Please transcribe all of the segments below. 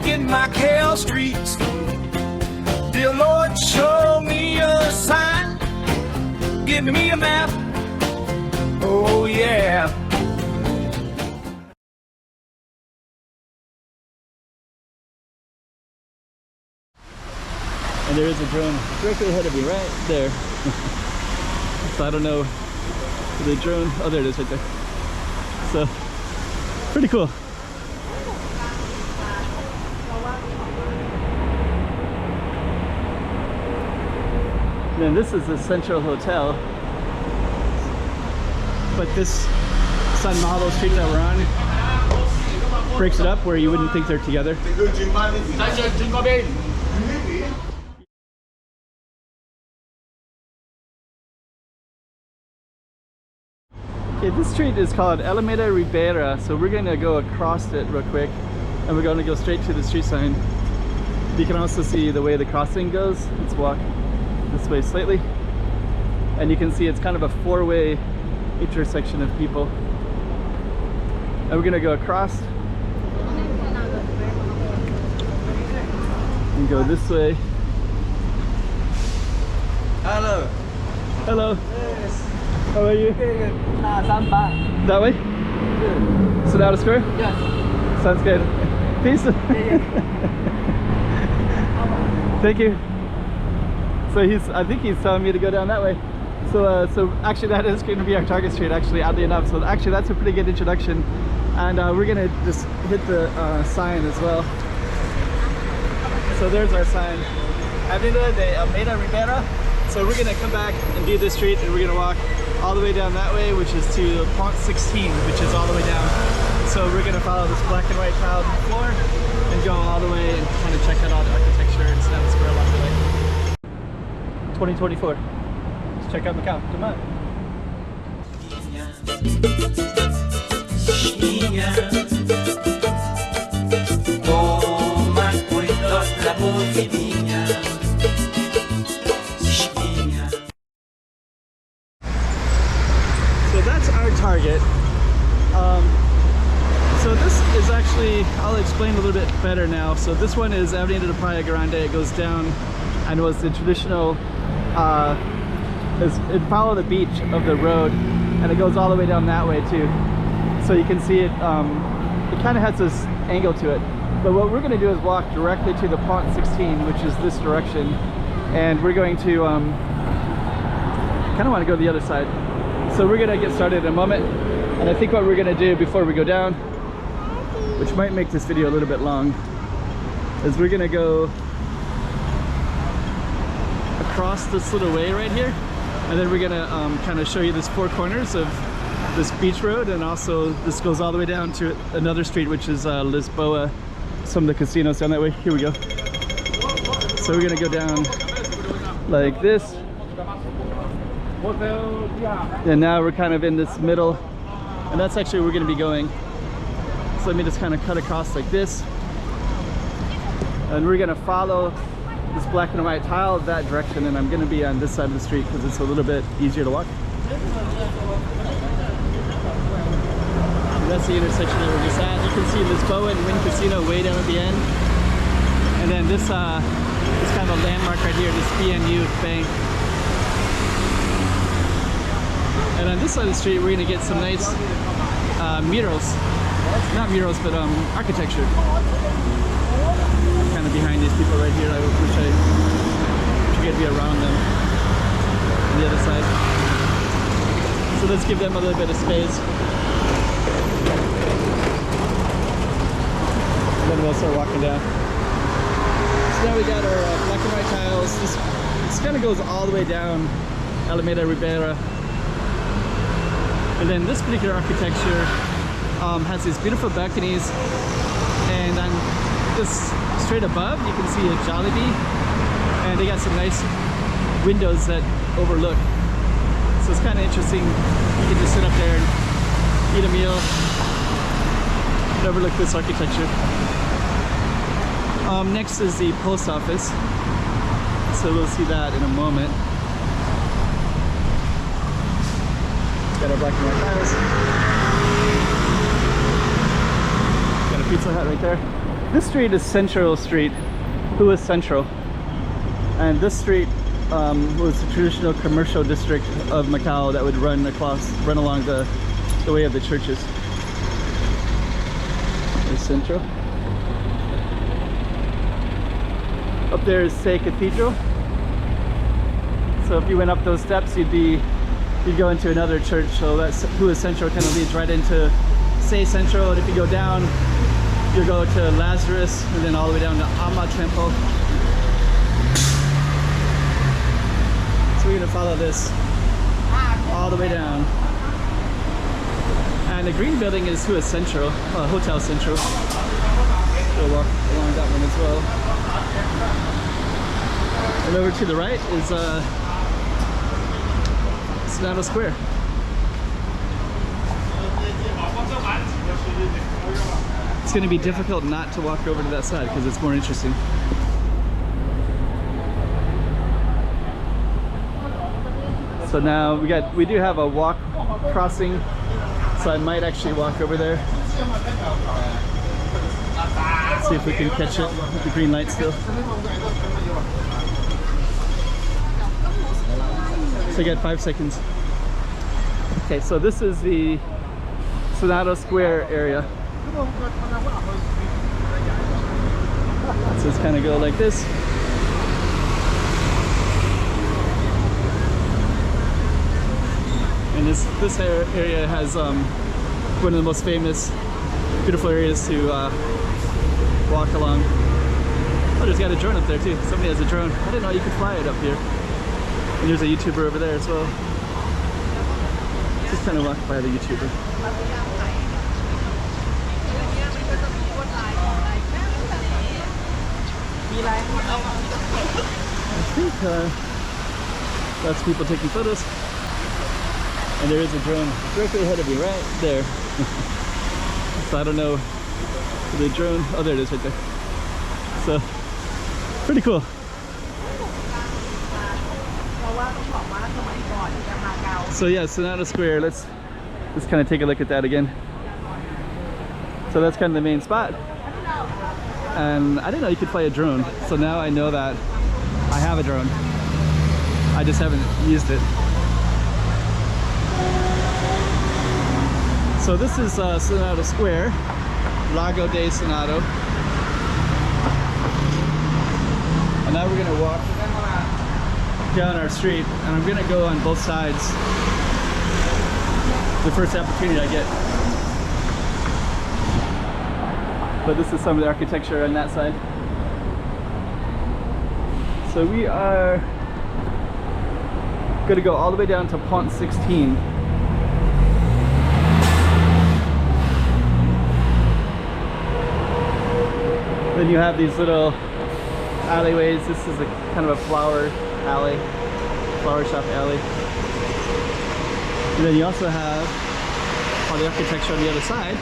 Walking Macau Streets. Dear Lord, show me a sign. Give me a map. Oh yeah. And there is a drone directly ahead of me, right there. So I don't know the drone. Oh, there it is right there. So, pretty cool. And then this is the Central Hotel. But this Malo street that we're on breaks it up where you wouldn't think they're together. Okay, this street is called Avenida Ribeiro, so we're going to go across it real quick and we're going to go straight to the street sign. You can also see the way the crossing goes. Let's walk this way slightly. And you can see it's kind of a four-way intersection of people. And we're going to go across and go this way. Hello. Hello. Yes. How are you? That way? Good. Senado Square? Yes. Sounds good. Peace. Thank you. So I think he's telling me to go down that way. So actually that is going to be our target street, actually, oddly enough. So actually that's a pretty good introduction. And we're going to just hit the sign as well. So there's our sign. Avenida de Almeida Ribeiro. So we're going to come back and do this street and we're going to walk all the way down that way, which is to Pont 16, which is all the way down. So we're going to follow this black and white tiled floor and go all the way and kind of check out all the architecture and Senado Square along the way. 2024. Let's check out Macau. Come on. So that's our target. So this is actually, I'll explain a little bit better now. So this one is Avenida de Praia Grande. It goes down and was the traditional, it followed the beach of the road, and it goes all the way down that way too. So you can see it, it kind of has this angle to it. But what we're going to do is walk directly to the Pont 16, which is this direction. And we're going to, kind of want to go the other side. So we're going to get started in a moment. And I think what we're going to do before we go down, which might make this video a little bit long, is we're going to go across this little way right here. And then we're going to kind of show you this four corners of this beach road. And also this goes all the way down to another street, which is Lisboa. Some of the casinos down that way. Here we go. So we're going to go down like this. And now we're kind of in this middle. And that's actually where we're going to be going. So let me just kind of cut across like this. And we're going to follow this black and white tile that direction. And I'm going to be on this side of the street because it's a little bit easier to walk. And that's the intersection that we're just at. You can see Lisboa and Wynn Casino way down at the end. And then this is kind of a landmark right here, this BNU Bank. And on this side of the street, we're going to get some nice murals. Not murals, but architecture. Kind of behind these people right here. I wish I could be around them on the other side. So let's give them a little bit of space. And then we'll start walking down. So now we got our black and white tiles. This kind of goes all the way down Avenida Ribeiro. And then this particular architecture has these beautiful balconies, and on just straight above you can see a Jollibee, and they got some nice windows that overlook. So it's kind of interesting. You can just sit up there and eat a meal and overlook this architecture. Next is the post office, so we'll see that in a moment. Got our black and white tiles. Got a Pizza Hut right there. This street is Central Street, Hua Central, and this street was the traditional commercial district of Macau that would run along the way of the churches. There's Central. Up there is Say Cathedral. So if you went up those steps, you'd go into another church. So that's Hua Central kind of leads right into Say Central, and if you go down, you'll go to Lazarus, and then all the way down to Amma Temple. So we're gonna follow this all the way down. And the green building is Hua Central, Hotel Central. We'll walk along that one as well. And over to the right is Senado Square. It's going to be difficult not to walk over to that side because it's more interesting. So now we do have a walk crossing, so I might actually walk over there. Let's see if we can catch it with the green light still. So I got 5 seconds. Okay, so this is the Senado Square area. So it's kind of go like this. And this area has one of the most famous, beautiful areas to walk along. Oh, there's got a drone up there too. Somebody has a drone. I didn't know you could fly it up here. And there's a YouTuber over there as well. Just kind of walk by the YouTuber. I think lots of people taking photos. And there is a drone directly ahead of you, right there. So I don't know the drone. Oh, there it is right there. So, pretty cool. So yeah, Senado Square, let's kind of take a look at that again. So that's kind of the main spot. And I didn't know you could fly a drone. So now I know that I have a drone. I just haven't used it. So this is Senado Square, Lago de Senado. And now we're gonna walk down our street, and I'm gonna go on both sides the first opportunity I get. But this is some of the architecture on that side. So we are gonna go all the way down to Pont 16. Then you have these little alleyways. This is a kind of a flower alley, flower shop alley. And then you also have all the architecture on the other side.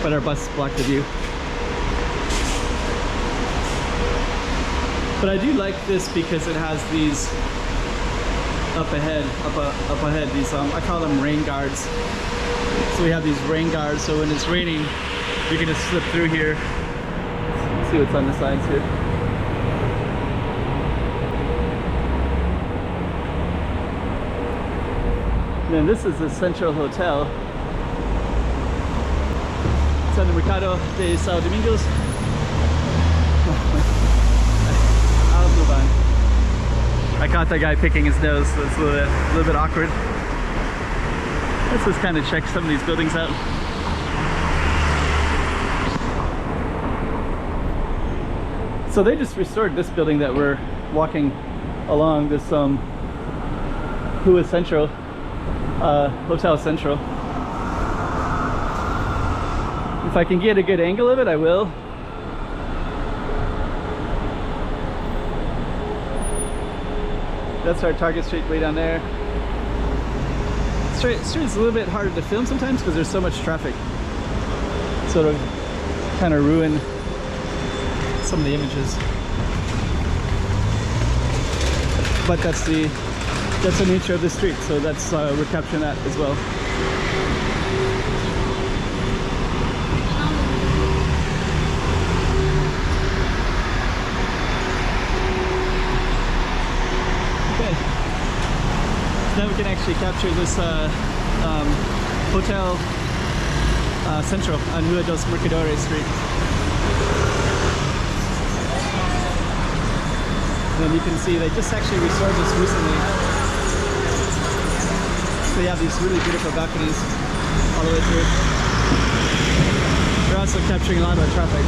But our bus blocked the view. But I do like this because it has these up ahead, these I call them rain guards. So we have these rain guards, so when it's raining, you can just slip through here. Let's see what's on the sides here. And then this is the Central Hotel. It's on the Mercado de São Domingos. I'll move on. I caught that guy picking his nose, so it's a little bit awkward. Let's just kind of check some of these buildings out. So they just restored this building that we're walking along, this Hua Central, Hotel Central. If I can get a good angle of it, I will. That's our Target Street way down there. Street's a little bit harder to film sometimes because there's so much traffic. Sort of kind of ruin some of the images. But that's the nature of the street, so we're capturing that as well. actually capture this Hotel Central on Rua dos Mercadores Street. And then you can see they just actually restored this recently. So you have these really beautiful balconies all the way through. They're also capturing a lot of the traffic.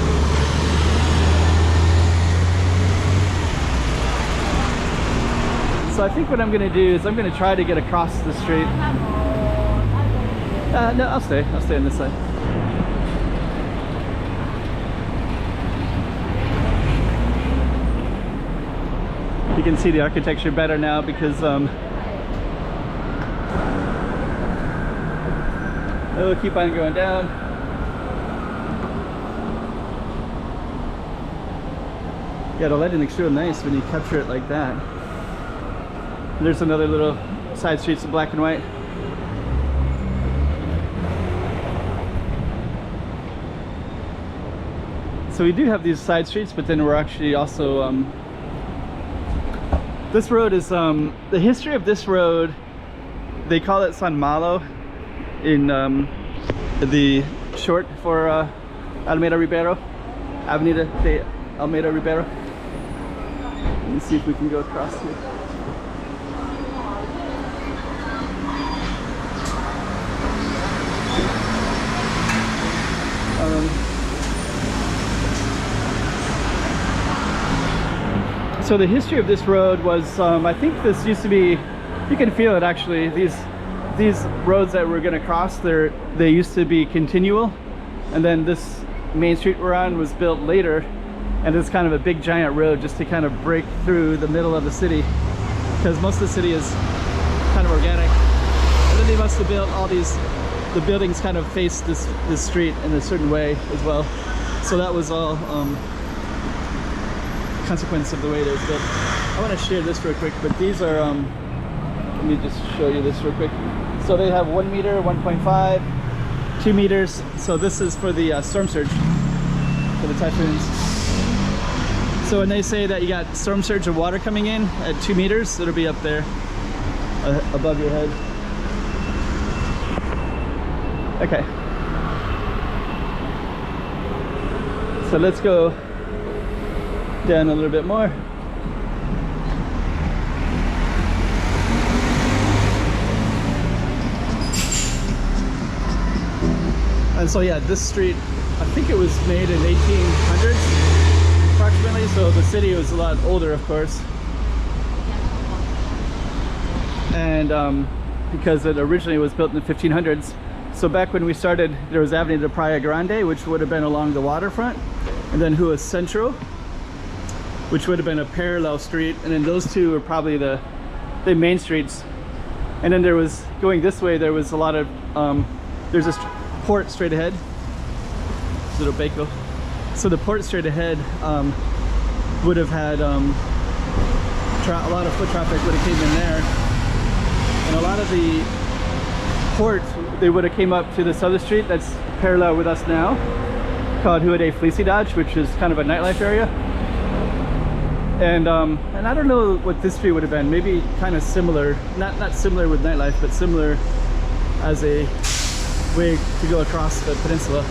So I think what I'm going to do is I'm going to try to get across the street. No, I'll stay on this side. You can see the architecture better now because it'll keep on going down. Yeah, the lighting looks real nice when you capture it like that. There's another little side streets in black and white. So we do have these side streets, but then we're actually also this road is the history of this road, they call it San Malo in the short for Almeida Ribeiro, Avenida de Almeida Ribeiro. Let me see if we can go across here. So the history of this road was, I think this used to be, you can feel it actually, these roads that we're going to cross, they used to be continual, and then this main street we're on was built later, and it's kind of a big giant road just to kind of break through the middle of the city, because most of the city is kind of organic. And then they must have built all these, the buildings kind of face this street in a certain way as well. So that was all consequence of the way it was built. I want to share this real quick, but these are let me just show you this real quick. So they have 1 meter, 1.5, 2 meters. So this is for the storm surge for the typhoons. So when they say that you got storm surge of water coming in at 2 meters, it'll be up there above your head. Okay, so let's go down a little bit more. And so yeah, this street, I think it was made in 1800s approximately, so the city was a lot older, of course. And because it originally was built in the 1500s. So back when we started, there was Avenida Praia Grande, which would have been along the waterfront, and then Rua Central, which would have been a parallel street, and then those two are probably the main streets. And then there was, going this way, there was a lot of, there's this port straight ahead, little Baco. So the port straight ahead would have had a lot of foot traffic would have came in there. And a lot of the port, they would have came up to this other street that's parallel with us now, called Rua de Felicidade, which is kind of a nightlife area. And I don't know what this street would have been. Maybe kind of similar, not similar with nightlife, but similar as a way to go across the peninsula.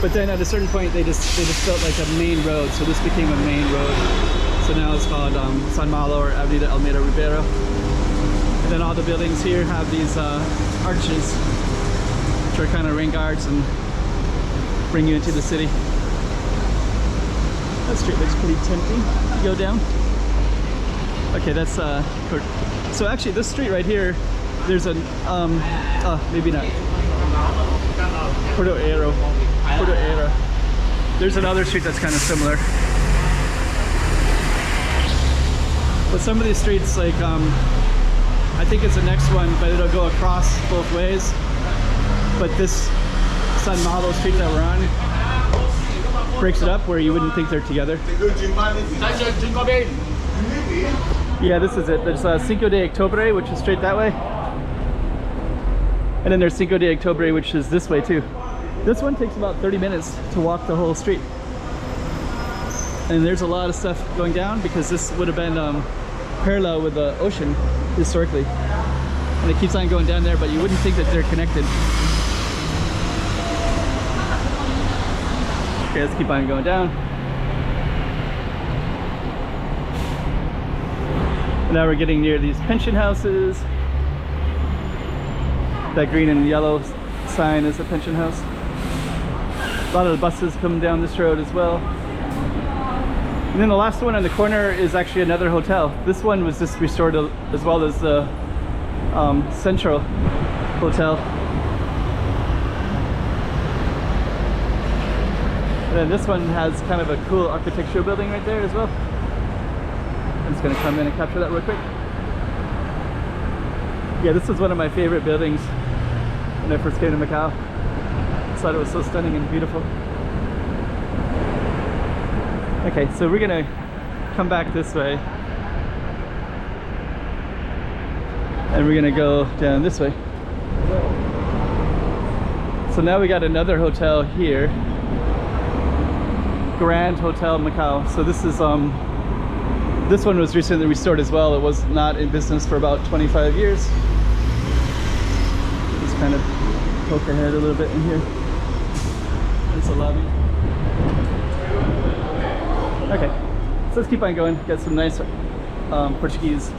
But then at a certain point, they just built like a main road, so this became a main road. So now it's called San Malo or Avenida Almeida Ribeiro. And then all the buildings here have these arches, which are kind of rain guards and bring you into the city. That street looks pretty tempting to go down. Okay, that's so actually this street right here, there's a maybe not. Porto Aero. There's another street that's kind of similar. But some of these streets, like I think it's the next one, but it'll go across both ways. But this San Malo street that we're on breaks it up where you wouldn't think they're together. Yeah, this is it. There's Cinco de Octubre, which is straight that way. And then there's Cinco de Octubre, which is this way too. This one takes about 30 minutes to walk the whole street. And there's a lot of stuff going down because this would have been parallel with the ocean historically. and it keeps on going down there, but you wouldn't think that they're connected. Okay, let's keep on going down. And now we're getting near these pension houses. That green and yellow sign is a pension house. A lot of the buses come down this road as well. And then the last one on the corner is actually another hotel. This one was just restored as well as the Central Hotel. And then this one has kind of a cool architectural building right there as well. I'm just going to come in and capture that real quick. Yeah, this was one of my favorite buildings when I first came to Macau. I thought it was so stunning and beautiful. Okay, so we're gonna come back this way. And we're gonna go down this way. So now we got another hotel here. Grand Hotel Macau. So this is this one was recently restored as well. It was not in business for about 25 years. Just kind of poke ahead a little bit in here. There's the lobby. Okay, so let's keep on going. Get some nice Portuguese.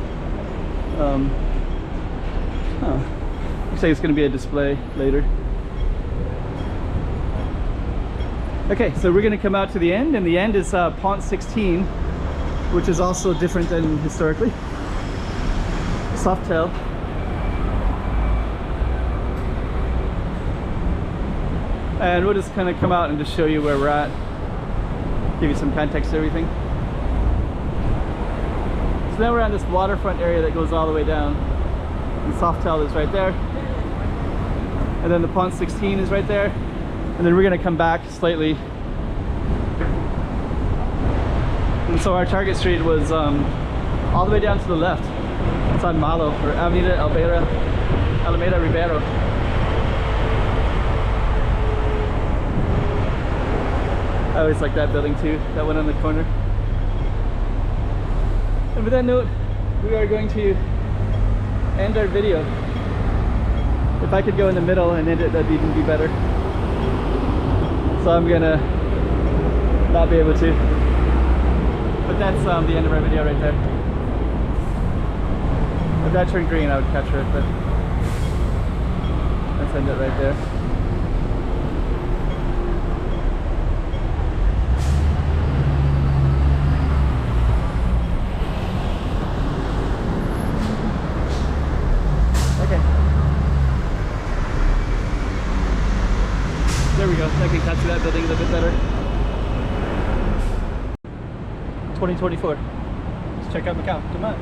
Looks like it's going to be a display later. Okay, so we're going to come out to the end, and the end is Pont 16, which is also different than historically. Softail. And we'll just kind of come out and just show you where we're at. Give you some context to everything. So now we're on this waterfront area that goes all the way down. And Softail is right there. And then the Pont 16 is right there. And then we're going to come back slightly. And so our target street was all the way down to the left. It's on Malo, or Avenida, Almeida, Ribeiro. I always like that building too, that one on the corner. And with that note, we are going to end our video. If I could go in the middle and end it, that'd even be better. So I'm gonna not be able to. But that's the end of our video right there. If that turned green, I would capture it, but let's end it right there. There we go. I can capture that building a little bit better. 2024. Let's check out Macau. Come on.